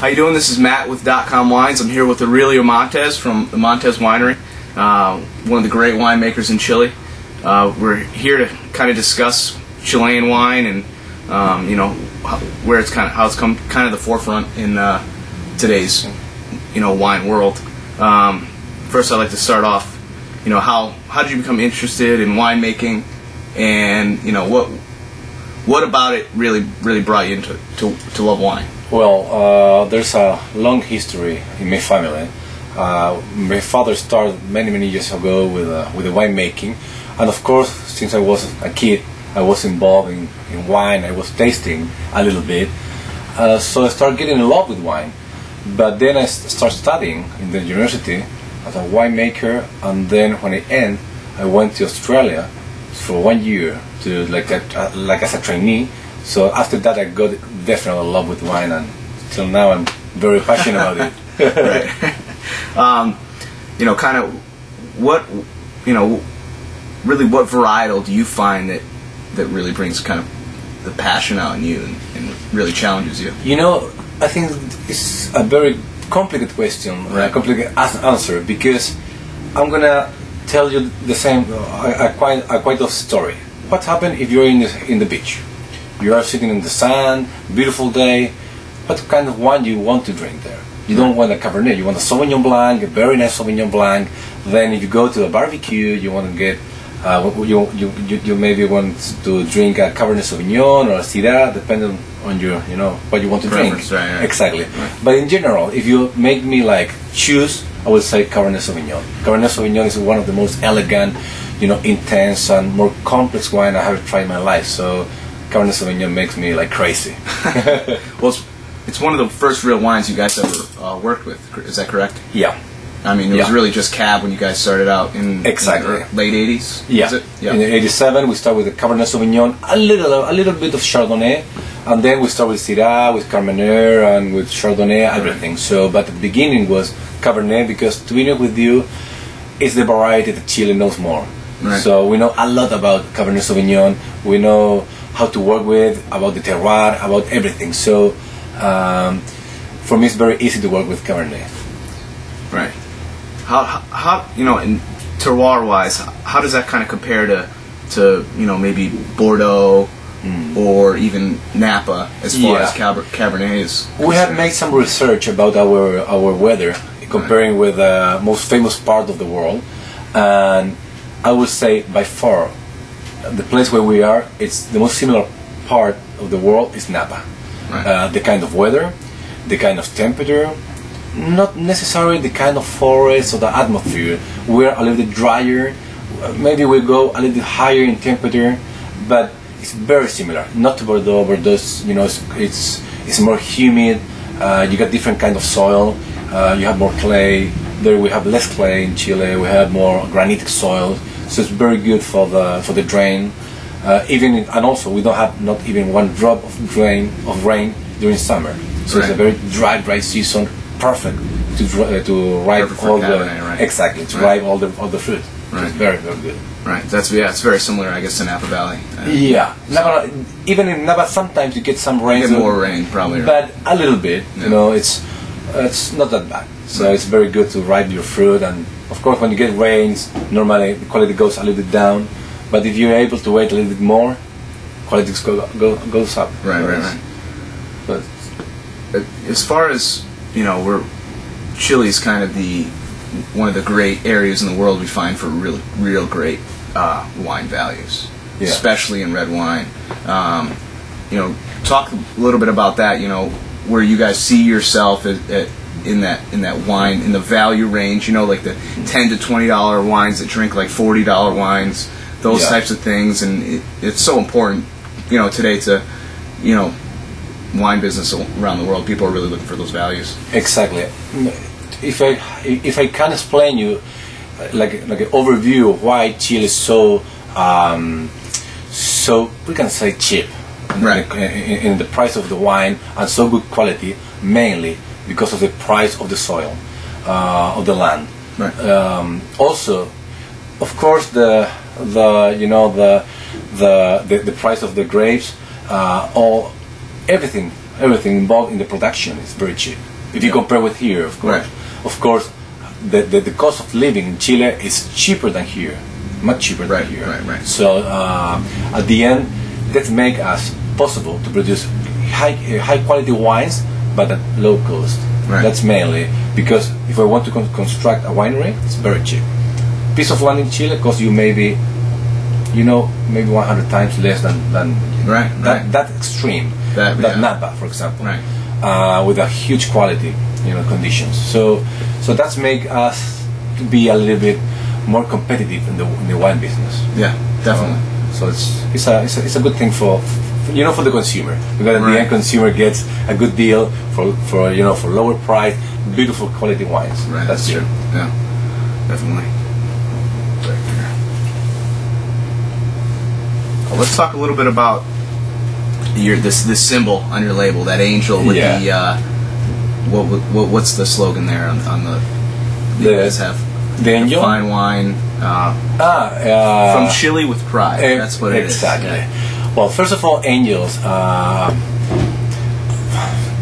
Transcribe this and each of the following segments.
How you doing? This is Matt with .com Wines. I'm here with Aurelio Montes from the Montes Winery, one of the great winemakers in Chile. We're here to kind of discuss Chilean wine and where it's how it's come kind of the forefront in today's wine world. First, I'd like to start off. How did you become interested in winemaking, and what about it really brought you into to love wine? Well, there's a long history in my family. My father started many years ago with the winemaking, and of course, since I was a kid, I was involved in wine. I was tasting a little bit, so I started getting in love with wine. But then I started studying in the university as a winemaker, and then when I went to Australia for 1 year to like as a trainee. So after that, I got definitely in love with wine, and till now I'm very passionate about it. Right. Kind of what really what varietal do you find that really brings kind of the passion out in you and really challenges you? I think it's a very complicated question, right. A complicated answer, because I'm gonna tell you the same quite a story. What happens if you're in the beach? You are sitting in the sun, beautiful day. What kind of wine do you want to drink there? You don't want a Cabernet. You want a Sauvignon Blanc, a very nice Sauvignon Blanc. Then if you go to a barbecue, you want to get you maybe want to drink a Cabernet Sauvignon or a Syrah, depending on your what you want to drink. Right. Exactly. Right. But in general, if you make me choose, I would say Cabernet Sauvignon. Cabernet Sauvignon is one of the most elegant, intense and more complex wine I have tried in my life. So Cabernet Sauvignon makes me crazy. Well, it's one of the first real wines you guys ever worked with. Is that correct? Yeah. I mean, it was really just Cab when you guys started out in exactly the late '80s. Yeah. Was it? Yeah. In '87, we started with the Cabernet Sauvignon, a little bit of Chardonnay, and then we started with Syrah, with Carmenère, and with Chardonnay, everything. So, but the beginning was Cabernet, because to be honest with you, it's the variety that Chile knows more. Right. So we know a lot about Cabernet Sauvignon. We know how to work with, about the terroir, about everything. So for me, it's very easy to work with Cabernet. Right. How in terroir wise, how does that kind of compare to maybe Bordeaux or even Napa as far as Cabernet is concerned? We have made some research about our weather, comparing with the most famous part of the world, and I would say by far the place where we are, it's the most similar part of the world is Napa. Right. The kind of weather, the kind of temperature, not necessarily the kind of forest or the atmosphere. We're a little bit drier, maybe we go a little bit higher in temperature, but it's very similar. Not to Bordeaux. Bordeaux, it's more humid. You got different kind of soil. You have more clay. There we have less clay in Chile. We have more granitic soil, so it's very good for the drain. And also we don't have not even one drop of rain during summer. So right. It's a very dry season, perfect to ripe all Cabernet, exactly to ripe all the fruit. Right. So it's very good. Right. It's very similar, I guess, to Napa Valley. Yeah. Napa, even in Napa, sometimes you get some rain. You get more rain, probably. Right? But a little bit. Yeah. It's not that bad. So it's very good to ripe your fruit, and of course when you get rains, normally the quality goes a little bit down. But if you're able to wait a little bit more, quality goes up. Right. But as far as Chile's kind of one of the great areas in the world we find for real great wine values, especially in red wine. Talk a little bit about that. Where you guys see yourself in that wine, in the value range. Like the $10 to $20 wines that drink like $40 wines. Those types of things, and it's so important, today to, wine business around the world. People are really looking for those values. Exactly. If I can explain you, like an overview of why Chile is so we can say cheap, right, in the price of the wine, and so good quality, mainly because of the price of the soil, of the land. Right. Also, of course, the price of the grapes, everything everything involved in the production is very cheap. If you compare with here, of course. Right. Of course, the cost of living in Chile is cheaper than here, much cheaper than here. Right. So at the end, that make us possible to produce high quality wines, but at low cost. Right. That's mainly because if I want to construct a winery, it's very cheap. Piece of land in Chile costs you maybe 100 times less than that extreme. That Napa, for example, with a huge quality, conditions. So that's make us to be a little bit more competitive in the wine business. Yeah, definitely. So it's a good thing for the consumer, because the end consumer gets a good deal for lower price, beautiful quality wines. Right, that's true. Yeah, definitely. Well, let's talk a little bit about this symbol on your label, that angel with what's the slogan there on the you guys have? The angel? Fine wine. From Chile with pride. That's what it is. Exactly. Yeah. Well, first of all, angels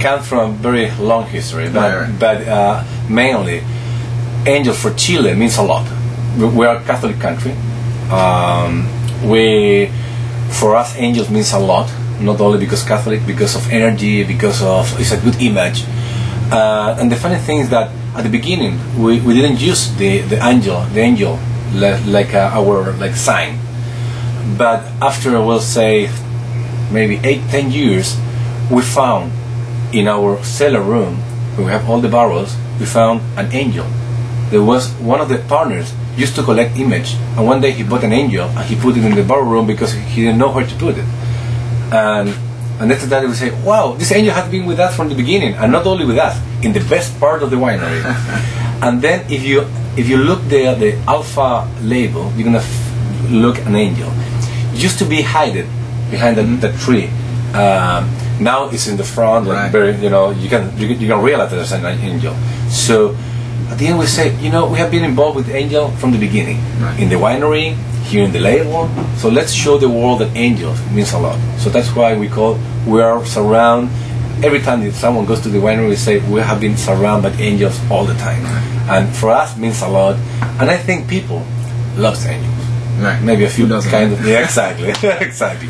come from very long history, but mainly, angel for Chile means a lot. We are a Catholic country. For us, angels means a lot. Not only because Catholic, because of energy, because of it's a good image. And the funny thing is that at the beginning we didn't use the angel like our sign, but after we'll say maybe 8-10 years, we found in our cellar room, where we have all the barrels, we found an angel. There was one of the partners used to collect image, and one day he bought an angel and he put it in the barrel room because he didn't know where to put it. And after that we say, wow, this angel has been with us from the beginning, and not only with us, in the best part of the winery. And then if you look the alpha label, you're gonna look an angel. It used to be hidden behind the tree. Now it's in the front, very, you can realize there's an angel. So at the end we say, we have been involved with angel from the beginning, in the winery, here in the label. So let's show the world that angels means a lot. So that's why we are surrounded. Every time that someone goes to the winery, we say we have been surrounded by angels all the time. And for us means a lot. And I think people love angels. Right. Maybe a few doesn't. kind of, exactly. Exactly.